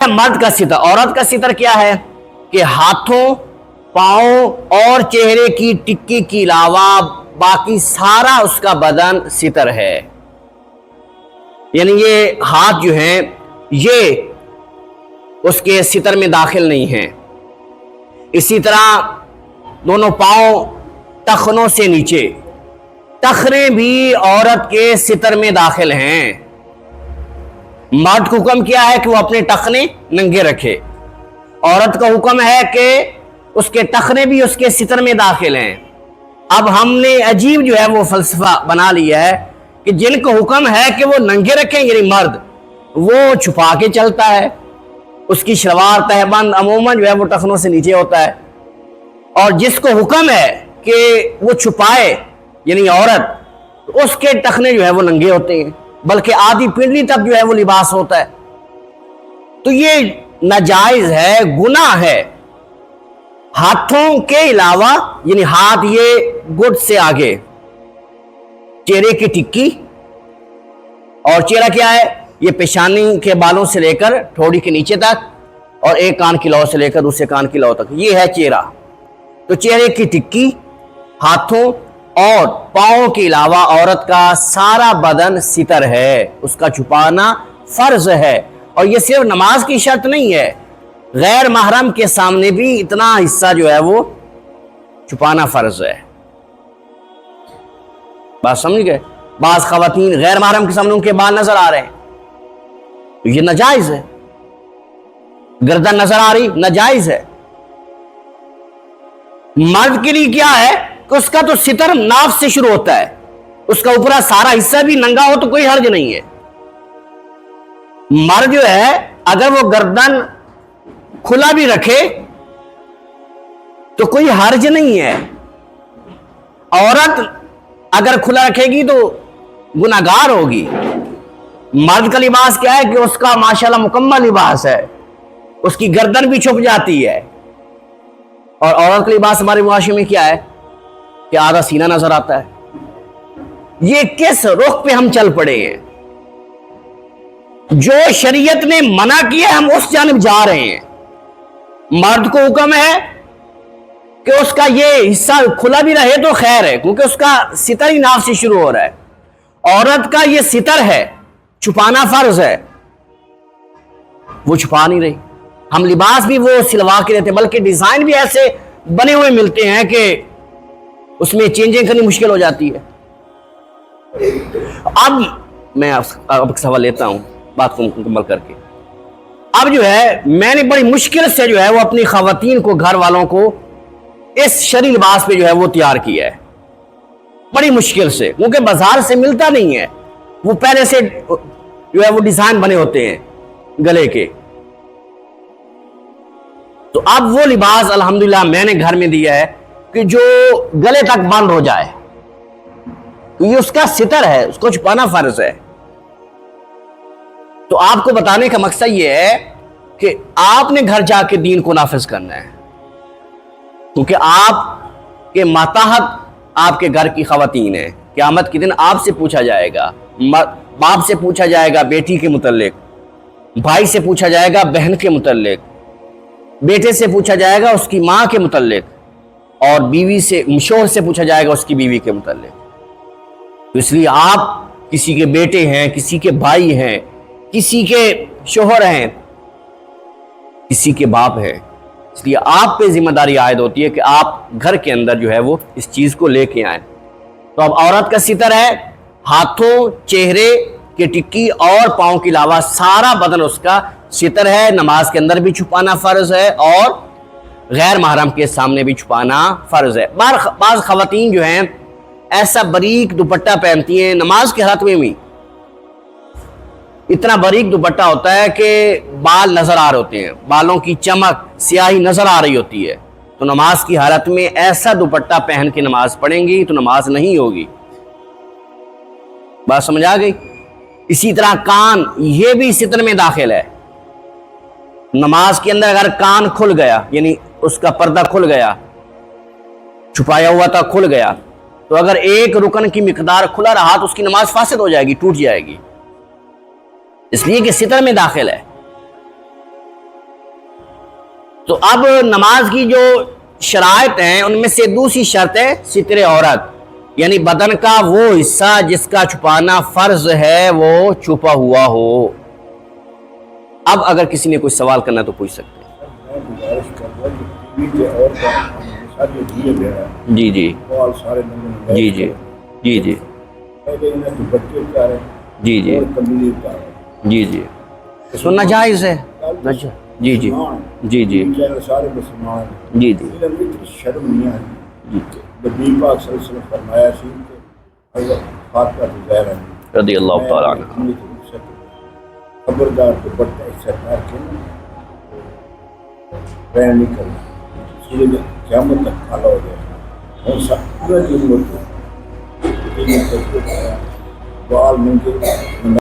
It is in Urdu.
مرد کا ستر. عورت کا ستر کیا ہے کہ ہاتھوں، پاؤں اور چہرے کی ٹکی کے علاوہ باقی سارا اس کا بدن ستر ہے. یعنی یہ ہاتھ جو ہیں یہ اس کے ستر میں داخل نہیں ہیں. اسی طرح دونوں پاؤں ٹخنوں سے نیچے، ٹخنے بھی عورت کے ستر میں داخل ہیں. مرد کا حکم کیا ہے کہ وہ اپنے ٹخنے ننگے رکھے. عورت کا حکم ہے کہ اس کے ٹخنے بھی اس کے ستر میں داخل ہیں. اب ہم نے عجیب جو ہے وہ فلسفہ بنا لیا ہے کہ جن کا حکم ہے کہ وہ ننگے رکھیں، یعنی مرد، وہ چھپا کے چلتا ہے. اس کی شلوار تہبند عموماً جو ہے وہ ٹخنوں سے نیچے ہوتا ہے. اور جس کو حکم ہے کہ وہ چھپائے، یعنی عورت، اس کے ٹخنے جو ہے وہ ننگے ہوتے ہیں، بلکہ آدھی پنڈلی تک جو ہے وہ لباس ہوتا ہے. تو یہ ناجائز ہے، گناہ ہے. ہاتھوں کے علاوہ، یعنی ہاتھ یہ گھٹ سے آگے، چہرے کی ٹکی، اور چہرہ کیا ہے؟ یہ پیشانی کے بالوں سے لے کر ٹھوڑی کے نیچے تک، اور ایک کان کی لو سے لے کر دوسرے کان کی لو تک، یہ ہے چہرہ. تو چہرے کی ٹکی، ہاتھوں اور پاؤں کے علاوہ عورت کا سارا بدن ستر ہے، اس کا چھپانا فرض ہے. اور یہ صرف نماز کی شرط نہیں ہے، غیر محرم کے سامنے بھی اتنا حصہ جو ہے وہ چھپانا فرض ہے. بات سمجھ گئے؟ بعض خواتین غیر محرم کے سامنے ان کے بال نظر آ رہے ہیں تو یہ ناجائز ہے. گردن نظر آ رہی، ناجائز ہے. مرد کے لیے کیا ہے کہ اس کا تو ستر ناف سے شروع ہوتا ہے، اس کا اوپرا سارا حصہ بھی ننگا ہو تو کوئی حرج نہیں ہے. مرد جو ہے اگر وہ گردن کھلا بھی رکھے تو کوئی حرج نہیں ہے. عورت اگر کھلا رکھے گی تو گناہگار ہوگی. مرد کا لباس کیا ہے کہ اس کا ماشاءاللہ مکمل لباس ہے، اس کی گردن بھی چھپ جاتی ہے. اور عورت کا لباس ہمارے معاشرے میں کیا ہے کہ آدھا سینہ نظر آتا ہے. یہ کس رخ پہ ہم چل پڑے ہیں؟ جو شریعت نے منع کیا ہم اس جانب جا رہے ہیں. مرد کو حکم ہے کہ اس کا یہ حصہ کھلا بھی رہے تو خیر ہے، کیونکہ اس کا ستر ہی ناف سے شروع ہو رہا ہے. عورت کا یہ ستر ہے، چھپانا فرض ہے، وہ چھپا نہیں رہی. ہم لباس بھی وہ سلوا کے رہتے، بلکہ ڈیزائن بھی ایسے بنے ہوئے ملتے ہیں کہ اس میں چینجنگ کرنی مشکل ہو جاتی ہے. اب میں آپ کا سوال لیتا ہوں بات کو مکمل کر کے. اب جو ہے میں نے بڑی مشکل سے جو ہے وہ اپنی خواتین کو، گھر والوں کو اس شرعی لباس پہ جو ہے وہ تیار کیا ہے، بڑی مشکل سے، کیونکہ بازار سے ملتا نہیں ہے. وہ پہلے سے جو ہے وہ ڈیزائن بنے ہوتے ہیں گلے کے. تو اب وہ لباس الحمدللہ میں نے گھر میں دیا ہے کہ جو گلے تک بند ہو جائے. تو یہ اس کا ستر ہے، اس کو چھپانا فرض ہے. تو آپ کو بتانے کا مقصد یہ ہے کہ آپ نے گھر جا کے دین کو نافذ کرنا ہے، کیونکہ آپ کے ماتحت آپ کے گھر کی خواتین ہیں. قیامت کے دن آپ سے پوچھا جائے گا، باپ سے پوچھا جائے گا بیٹی کے متعلق، بھائی سے پوچھا جائے گا بہن کے متعلق، بیٹے سے پوچھا جائے گا اس کی ماں کے متعلق، اور بیوی سے، شوہر سے پوچھا جائے گا اس کی بیوی کے متعلق. تو اس لیے آپ کسی کے بیٹے ہیں، کسی کے بھائی ہیں، کسی کے شوہر ہیں، کسی کے باپ ہیں. اس لیے آپ پہ ذمہ داری عائد ہوتی ہے کہ آپ گھر کے اندر جو ہے وہ اس چیز کو لے کے آئیں. تو اب عورت کا ستر ہے، ہاتھوں، چہرے کے ٹکی اور پاؤں کے علاوہ سارا بدن اس کا ستر ہے. نماز کے اندر بھی چھپانا فرض ہے اور غیر محرم کے سامنے بھی چھپانا فرض ہے. بعض خواتین جو ہیں ایسا باریک دوپٹہ پہنتی ہیں نماز کے حالت میں بھی، اتنا باریک دوپٹہ ہوتا ہے کہ بال نظر آ رہے ہوتے ہیں، بالوں کی چمک، سیاہی نظر آ رہی ہوتی ہے. تو نماز کی حالت میں ایسا دوپٹہ پہن کے نماز پڑھیں گی تو نماز نہیں ہوگی. بات سمجھ آ گئی؟ اسی طرح کان، یہ بھی ستر میں داخل ہے. نماز کے اندر اگر کان کھل گیا، یعنی اس کا پردہ کھل گیا، چھپایا ہوا تھا کھل گیا، تو اگر ایک رکن کی مقدار کھلا رہا تو اس کی نماز فاسد ہو جائے گی، ٹوٹ جائے گی، اس لیے کہ ستر میں داخل ہے. تو اب نماز کی جو شرائط ہیں ان میں سے دوسری شرط ہے ستر عورت، یعنی بدن کا وہ حصہ جس کا چھپانا فرض ہے وہ چھپا ہوا ہو۔ اب اگر کسی نے کوئی سوال کرنا تو پوچھ سکتے ہیں۔ میں گزارش کر رہا ہوں کہ ٹی وی کے اور سارے دیے دے رہا ہے، جی جی بال سارے نمبر جی جی جی جی پہلے انہیں تو بچے اتارے جی جی اور کملی اتارے، جی جی سننا جائز ہے۔ جی جی جی جی سارے مسلمان جی جی شرم نہیں آئی۔ نبی پاک صلی اللہ علیہ وسلم فرمایا سی کہ اگر فاطمہ زہرا رضی اللہ تعالیٰ عنہ خبردار دوپٹہ ایسا کر کے بیان نہیں کرنا، سورج قیامت تک کھالا ہو جائے گا اور سب پورا دن بال منگے